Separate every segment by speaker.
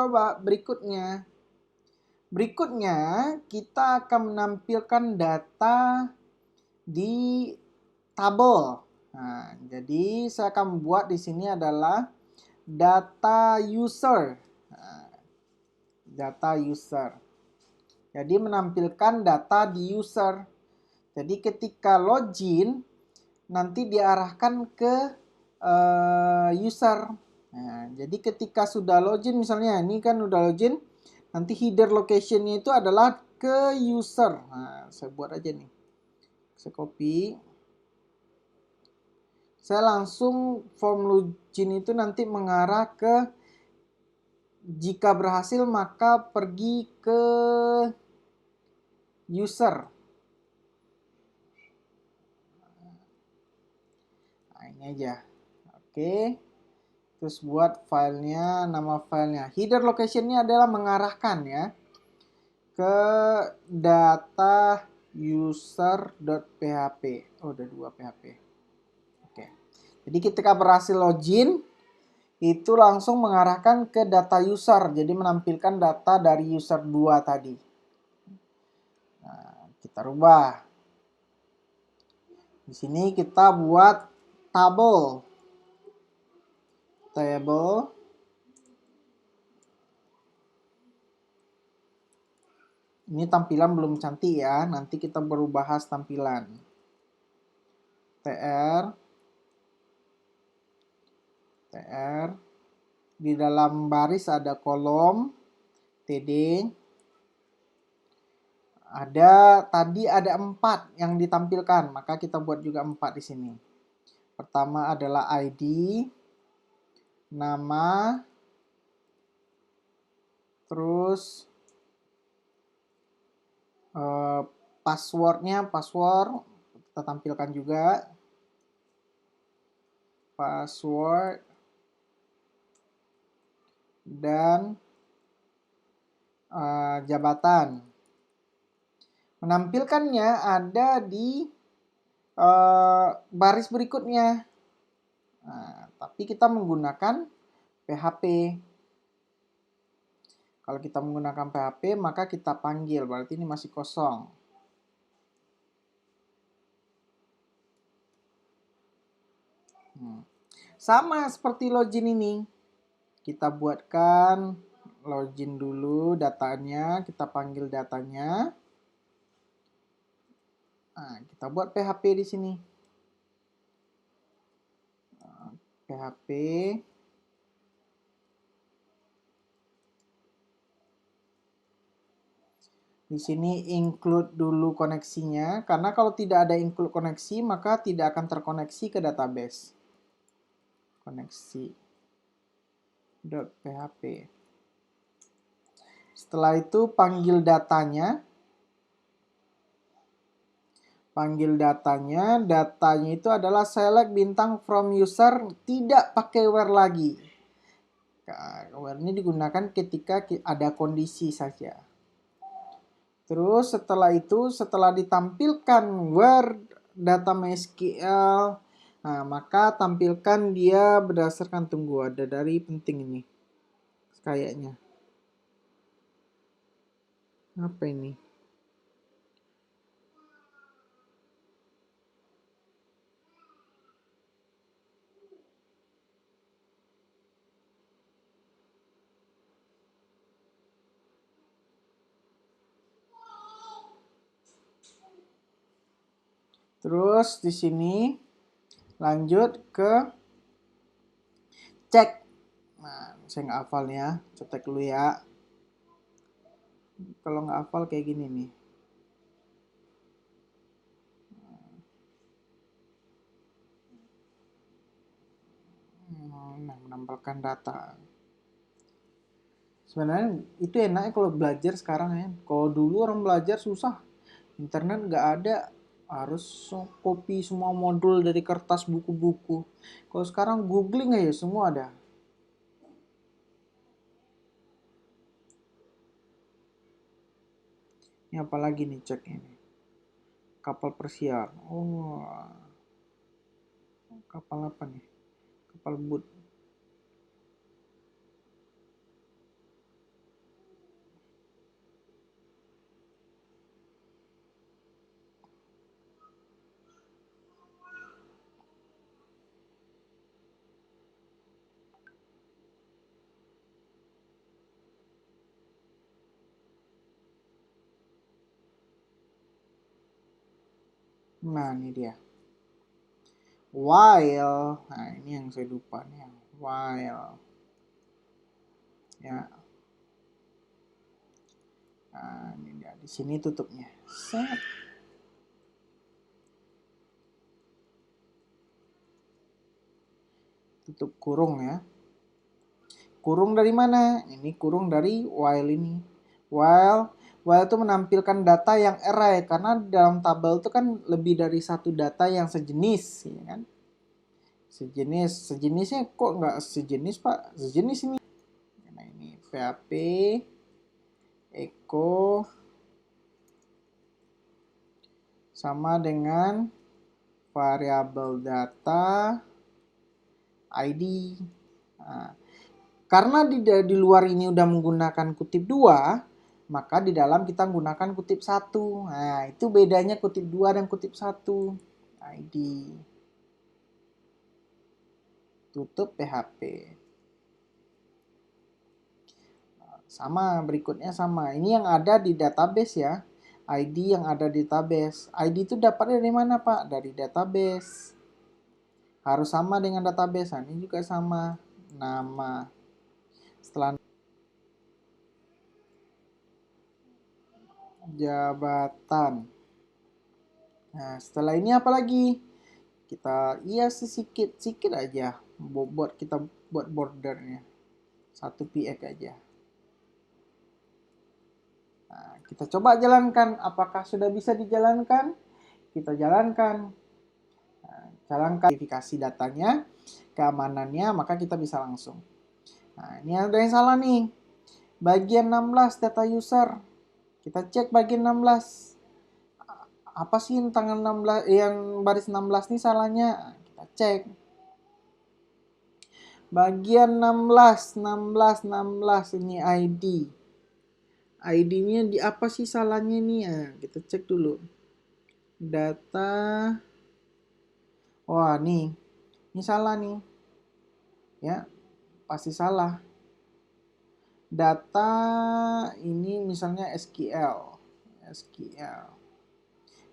Speaker 1: Coba berikutnya. Berikutnya kita akan menampilkan data di tabel. Nah, jadi saya akan membuat di sini adalah data user. Nah, data user. Jadi menampilkan data di user. Jadi ketika login nanti diarahkan ke user. Nah, jadi ketika sudah login misalnya ini kan udah login, nanti header locationnya itu adalah ke user. Nah, saya buat aja nih. Saya copy. Saya langsung form login itu nanti mengarah ke jika berhasil maka pergi ke user. Nah, ini aja. Oke. Terus buat filenya, nama filenya. Header locationnya adalah mengarahkan ya ke data user.php. Oh, udah 2 PHP. Oke. Jadi ketika berhasil login, itu langsung mengarahkan ke data user. Jadi menampilkan data dari user 2 tadi. Nah, kita rubah. Di sini kita buat tabel. Ini tampilan belum cantik ya. Nanti kita baru bahas tampilan. tr di dalam baris ada kolom td, tadi ada 4 yang ditampilkan, maka kita buat juga 4 di sini. Pertama adalah ID, nama, terus password kita tampilkan juga, password, dan jabatan. Menampilkannya ada di baris berikutnya. Nah, tapi kita menggunakan PHP. Kalau kita menggunakan PHP, maka kita panggil, berarti ini masih kosong. Sama seperti login ini. Kita buatkan login dulu datanya, kita panggil datanya. Nah, kita buat PHP di sini. PHP. Di sini include dulu koneksinya, karena kalau tidak ada include koneksi, maka tidak akan terkoneksi ke database. Koneksi.php. Setelah itu panggil datanya. Datanya itu adalah select bintang from user, tidak pakai where lagi. Nah, where ini digunakan ketika ada kondisi saja. Terus setelah itu, setelah ditampilkan where data MySQL, nah maka tampilkan dia berdasarkan, tunggu ada dari penting ini. Kayaknya. Apa ini? Terus di sini lanjut ke cek. Nah, saya nggak hafal ya, cetek dulu ya. Kalau nggak hafal kayak gini nih. Nah, menampilkan data. Sebenarnya itu enaknya kalau belajar sekarang ya. Kalau dulu orang belajar susah. Internet nggak ada, harus copy semua modul dari kertas buku-buku. Kalau sekarang googling aja semua ada. Ini apalagi nih cek ini. Kapal persiar. Oh, kapal apa nih? Kapal boot. Nah, ini dia. While, nah ini yang saya lupa nih, while, ya. Nah, ini dia. Di sini tutupnya. Set. Tutup kurung ya. Kurung dari mana? Ini kurung dari while ini. While itu menampilkan data yang array karena dalam tabel itu kan lebih dari satu data yang sejenis, ya kan? Sejenisnya kok nggak sejenis Pak? Sejenis ini. Nah ini PHP echo sama dengan variabel data ID. Nah, karena di luar ini udah menggunakan kutip 2, maka di dalam kita menggunakan kutip 1. Nah, itu bedanya kutip 2 dan kutip 1. ID. Tutup PHP. Sama, berikutnya sama. Ini yang ada di database ya. ID yang ada di database. ID itu dapatnya dari mana, Pak? Dari database. Harus sama dengan database. Nah, ini juga sama. Nama. Setelah jabatan. Nah, setelah ini apa lagi? Kita hias sedikit aja. Kita buat bordernya. 1 px aja. Nah, kita coba jalankan. Apakah sudah bisa dijalankan? Kita jalankan. Nah, jalankan verifikasi datanya, keamanannya, maka kita bisa langsung. Nah, ini ada yang salah nih. Bagian 16 data user. Kita cek bagian 16. Apa sih yang tanggal 16 yang baris 16 nih salahnya? Nah, kita cek. Bagian 16 ini ID. ID-nya di apa sih salahnya nih? Nah, kita cek dulu. Data. Wah, nih. Ini salah nih. Ya, pasti salah. Data ini misalnya SQL. SQL.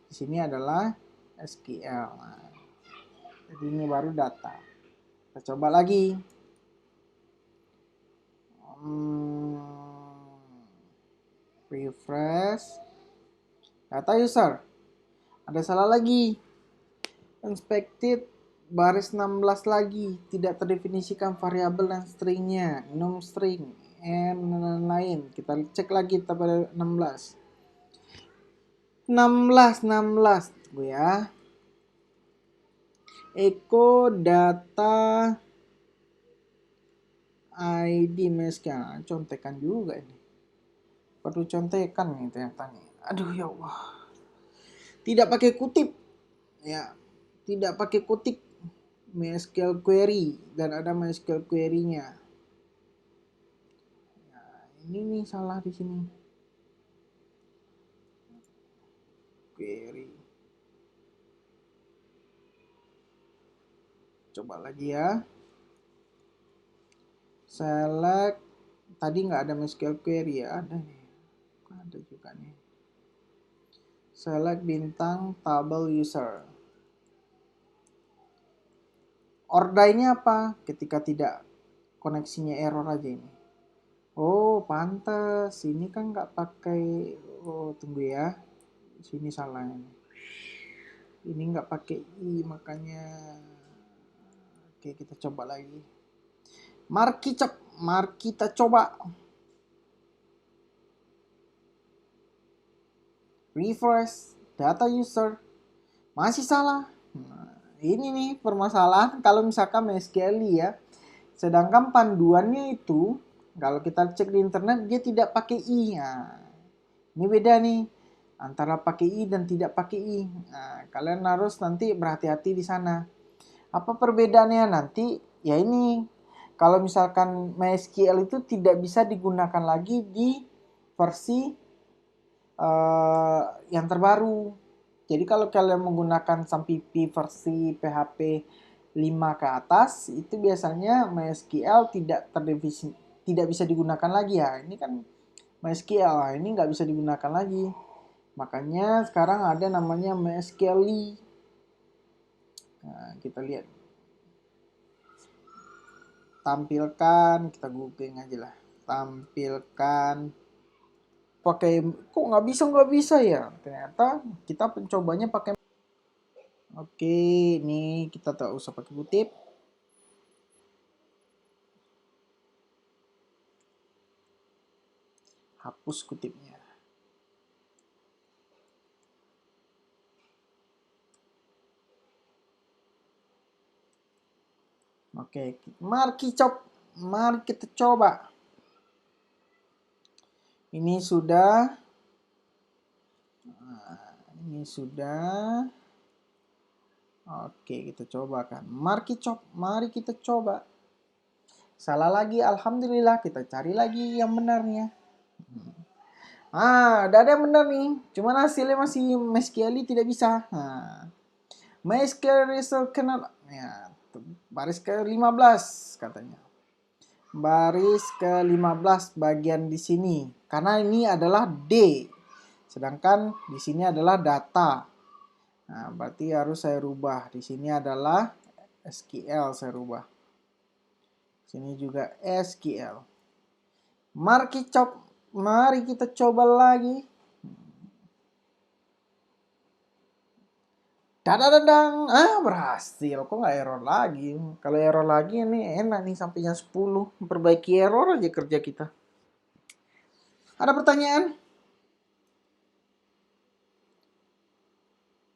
Speaker 1: Di sini adalah SQL. Nah, jadi ini baru data. Kita coba lagi. Refresh. Data user. Ada salah lagi. Inspected baris 16 lagi. Tidak terdefinisikan variabel dan stringnya. Num string. And lain-lain. Kita cek lagi pada 16. 16. Tunggu ya. Echo data ID MySQL. Contekan juga ini. Perlu contekan nih ternyata nih. Aduh ya Allah. Tidak pakai kutip. Ya. Tidak pakai kutip. MySQL query. Dan ada MySQL query-nya. Nah, ini nih salah di sini. Query. Coba lagi ya. Select. Tadi nggak ada MySQL query ya. Ada nih. Ada juga nih. Select bintang table user. Ordainya apa? Ketika tidak koneksinya error aja ini. Oh, pantas. Ini kan nggak pakai. Oh, tunggu ya. Sini salahnya. Ini nggak pakai i, makanya. Oke, kita coba lagi. Mari kita coba. Refresh data user. Masih salah. Nah, ini nih permasalahan kalau misalkan MySQL ya. Sedangkan panduannya itu kalau kita cek di internet dia tidak pakai i. Nah, ini beda nih antara pakai i dan tidak pakai i. Nah, kalian harus nanti berhati-hati di sana. Apa perbedaannya nanti? Ya ini, kalau misalkan MySQL itu tidak bisa digunakan lagi di versi yang terbaru. Jadi kalau kalian menggunakan SAMPP versi PHP 5 ke atas, itu biasanya MySQL tidak bisa digunakan lagi ya. Ini kan MySQL, ini nggak bisa digunakan lagi. Makanya sekarang ada namanya MySQL. Nah, kita lihat. Tampilkan, kita googling aja lah. Tampilkan. Pakai, kok nggak bisa ya? Ternyata kita pencobanya pakai. Oke, ini kita tak usah pakai kutip. Hapus kutipnya. Oke, mari kita coba. Ini sudah. Ini sudah. Oke, kita coba kan. Mari kita coba. Salah lagi, alhamdulillah. Kita cari lagi yang benarnya. Udah ada yang benar nih. Cuman hasilnya masih MySQL tidak bisa. MySQL result cannot. Ya, baris ke-15 katanya. Baris ke-15 bagian di sini. Karena ini adalah D. Sedangkan di sini adalah data. Nah, berarti harus saya rubah. Di sini adalah SQL saya rubah. Sini juga SQL. Mari kita coba lagi. Dadadadang, berhasil. Kok nggak error lagi? Kalau error lagi ini enak nih sampai jam 10. Memperbaiki error aja kerja kita. Ada pertanyaan?